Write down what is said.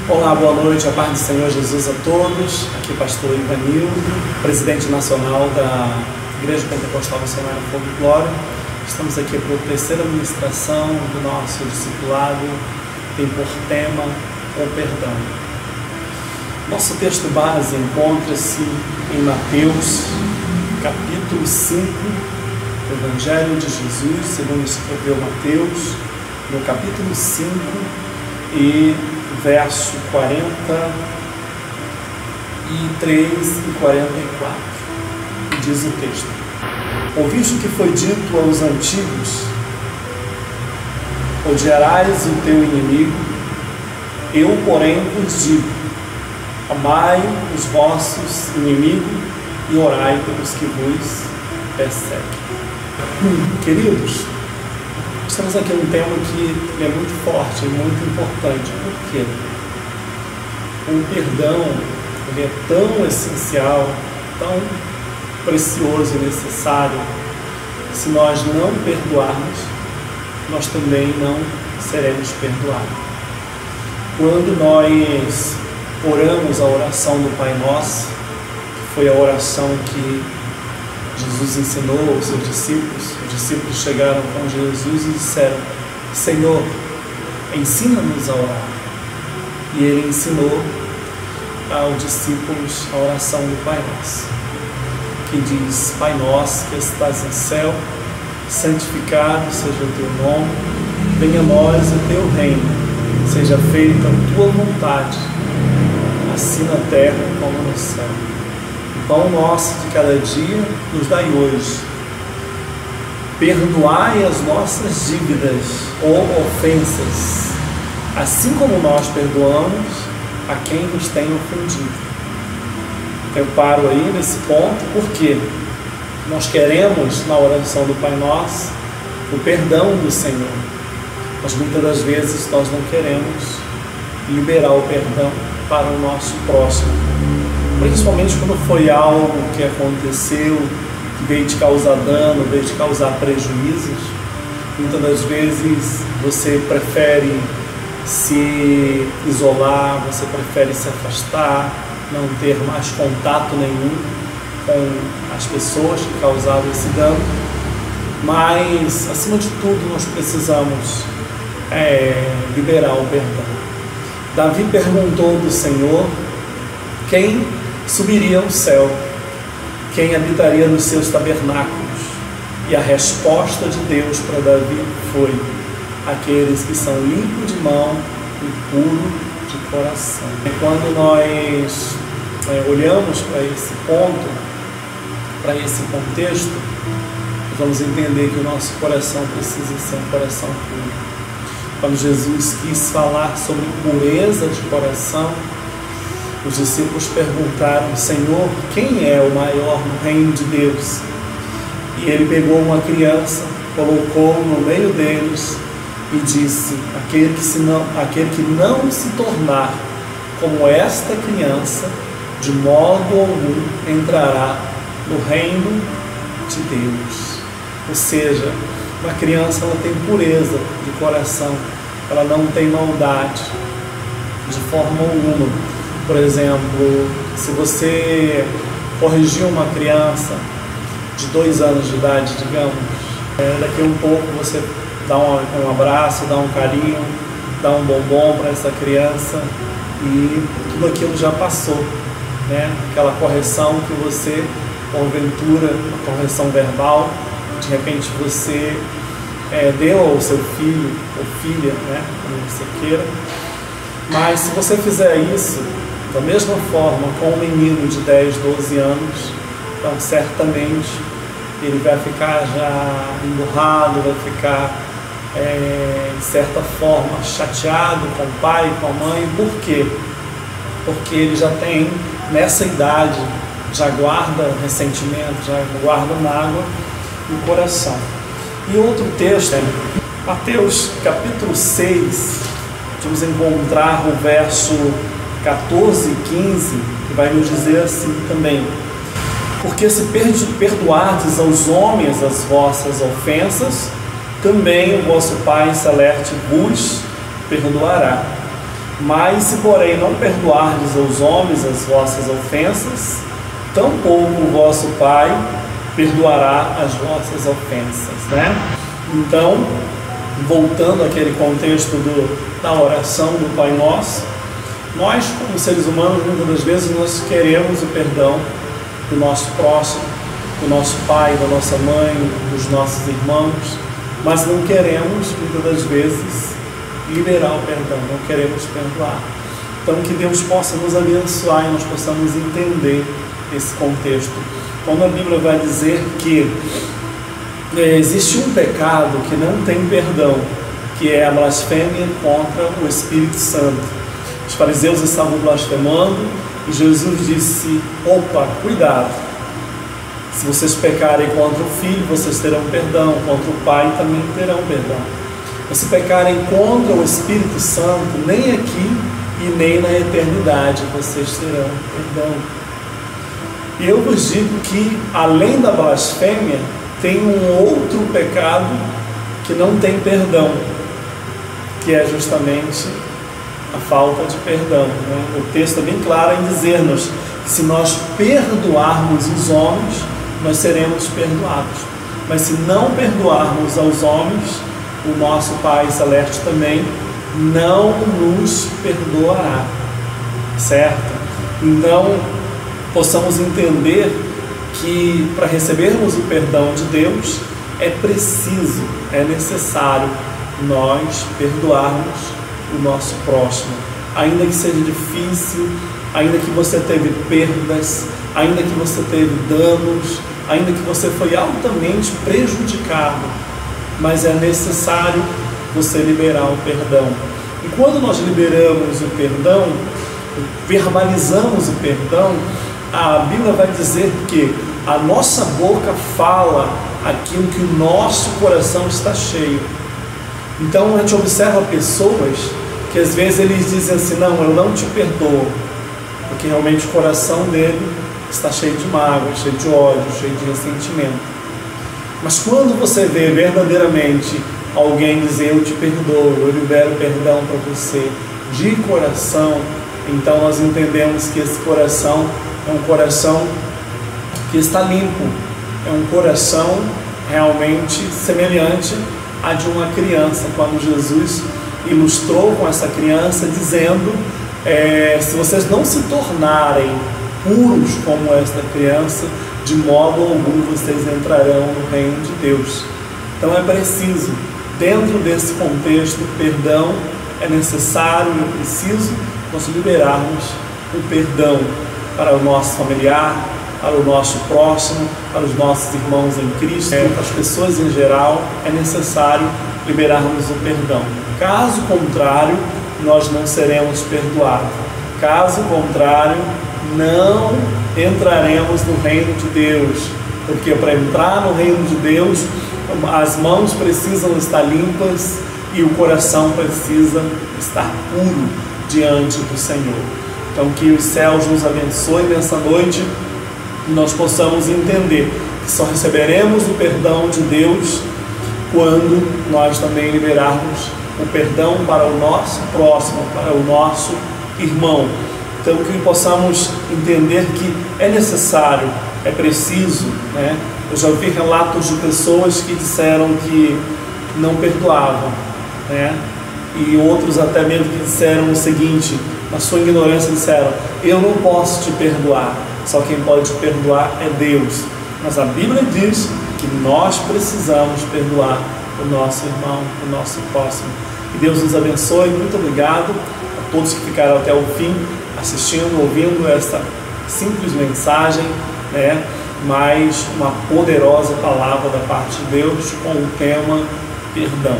Olá, boa noite, a paz do Senhor Jesus a todos. Aqui é o pastor Ivanildo, presidente nacional da Igreja Pentecostal Missionária Fogo e Glória. Estamos aqui para a terceira ministração do nosso discipulado, tem por tema o perdão. Nosso texto base encontra-se em Mateus, capítulo 5, do Evangelho de Jesus, segundo escreveu Mateus, no capítulo 5 e verso 43 e 44, e diz o texto: Ouviste o que foi dito aos antigos: odiarás o teu inimigo. Eu, porém, vos digo: amai os vossos inimigos e orai pelos que vos perseguem. Queridos, estamos aqui num tema que é muito forte e muito importante. Por quê? O perdão, ele é tão essencial, tão precioso e necessário. Se nós não perdoarmos, nós também não seremos perdoados. Quando nós oramos a oração do Pai Nosso, que foi a oração que Jesus ensinou aos seus discípulos, os discípulos chegaram com Jesus e disseram: Senhor, ensina-nos a orar. E ele ensinou aos discípulos a oração do Pai Nosso, que diz: Pai Nosso que estás no céu, santificado seja o teu nome, venha a nós o teu reino, seja feita a tua vontade, assim na terra como no céu. O pão nosso de cada dia nos dai hoje. Perdoai as nossas dívidas ou ofensas, assim como nós perdoamos a quem nos tem ofendido. Eu paro aí nesse ponto porque nós queremos, na oração do Pai Nosso, o perdão do Senhor, mas muitas das vezes nós não queremos liberar o perdão para o nosso próximo, principalmente quando foi algo que aconteceu, que veio te causar dano, veio te causar prejuízos. Muitas das vezes você prefere se isolar, você prefere se afastar, não ter mais contato nenhum com as pessoas que causaram esse dano. Mas, acima de tudo, nós precisamos liberar o perdão. Davi perguntou do Senhor quem subiria ao céu, quem habitaria nos seus tabernáculos. E a resposta de Deus para Davi foi: aqueles que são limpos de mão e puro de coração. E quando nós olhamos para esse ponto, para esse contexto, nós vamos entender que o nosso coração precisa ser um coração puro. Quando Jesus quis falar sobre pureza de coração, os discípulos perguntaram: Senhor, quem é o maior no reino de Deus? E ele pegou uma criança, colocou no meio deles e disse: aquele que não se tornar como esta criança, de modo algum entrará no reino de Deus. Ou seja, uma criança, ela tem pureza de coração, ela não tem maldade de forma alguma. Por exemplo, se você corrigir uma criança de 2 anos de idade, digamos, daqui a um pouco você dá um abraço, dá um carinho, dá um bombom para essa criança e tudo aquilo já passou, né? Aquela correção que você, porventura, uma correção verbal, de repente você deu ao seu filho ou filha, né? Como você queira. Mas se você fizer isso da mesma forma com um menino de 10, 12 anos, então certamente ele vai ficar já emburrado, vai ficar de certa forma chateado com o pai, com a mãe. Por quê? Porque ele já tem, nessa idade, já guarda ressentimento, já guarda mágoa no coração. E outro texto, Mateus capítulo 6, vamos encontrar o verso 14 e 15, que vai nos dizer assim também: porque se perdoardes aos homens as vossas ofensas, também o vosso Pai Celeste vos perdoará. Mas se porém não perdoardes aos homens as vossas ofensas, tampouco o vosso Pai perdoará as vossas ofensas, né? Então, voltando àquele contexto da oração do Pai Nosso, nós, como seres humanos, muitas das vezes nós queremos o perdão do nosso próximo, do nosso pai, da nossa mãe, dos nossos irmãos, mas não queremos, muitas das vezes, liberar o perdão, não queremos perdoar. Então, que Deus possa nos abençoar e nós possamos entender esse contexto. Quando a Bíblia vai dizer que existe um pecado que não tem perdão, que é a blasfêmia contra o Espírito Santo. Os fariseus estavam blasfemando e Jesus disse: opa, cuidado, se vocês pecarem contra o Filho, vocês terão perdão, contra o Pai também terão perdão. Mas se pecarem contra o Espírito Santo, nem aqui e nem na eternidade vocês terão perdão. E eu vos digo que, além da blasfêmia, tem um outro pecado que não tem perdão, que é justamente a falta de perdão, né? O texto é bem claro em dizer-nos que se nós perdoarmos os homens, nós seremos perdoados. Mas se não perdoarmos aos homens, o nosso Pai Celeste também não nos perdoará, certo? Então, possamos entender que para recebermos o perdão de Deus, é preciso, é necessário nós perdoarmos o nosso próximo, ainda que seja difícil, ainda que você teve perdas, ainda que você teve danos, ainda que você foi altamente prejudicado, mas é necessário você liberar o perdão. E quando nós liberamos o perdão, verbalizamos o perdão, a Bíblia vai dizer que a nossa boca fala aquilo que o nosso coração está cheio. Então a gente observa pessoas que às vezes eles dizem assim: não, eu não te perdoo, porque realmente o coração dele está cheio de mágoa, cheio de ódio, cheio de ressentimento. Mas quando você vê verdadeiramente alguém dizer: eu te perdoo, eu libero perdão para você, de coração, então nós entendemos que esse coração é um coração que está limpo, é um coração realmente semelhante a de uma criança, quando Jesus ilustrou com essa criança dizendo: se vocês não se tornarem puros como esta criança, de modo algum vocês entrarão no reino de Deus. Então é preciso, dentro desse contexto, perdão é necessário, é preciso nós liberarmos o perdão para o nosso familiar, para o nosso próximo, para os nossos irmãos em Cristo, para as pessoas em geral. É necessário liberarmos o perdão. Caso contrário, nós não seremos perdoados. Caso contrário, não entraremos no reino de Deus. Porque para entrar no reino de Deus, as mãos precisam estar limpas e o coração precisa estar puro diante do Senhor. Então que os céus nos abençoem nessa noite e nós possamos entender que só receberemos o perdão de Deus quando nós também liberarmos o perdão para o nosso próximo, para o nosso irmão. Então que possamos entender que é necessário, é preciso, né? Eu já ouvi relatos de pessoas que disseram que não perdoavam, né? E outros até mesmo que disseram o seguinte, na sua ignorância disseram: eu não posso te perdoar, só quem pode te perdoar é Deus. Mas a Bíblia diz que nós precisamos perdoar o nosso irmão, o nosso próximo. Que Deus nos abençoe. Muito obrigado a todos que ficaram até o fim, assistindo, ouvindo esta simples mensagem, né? Mas uma poderosa palavra da parte de Deus com o tema perdão.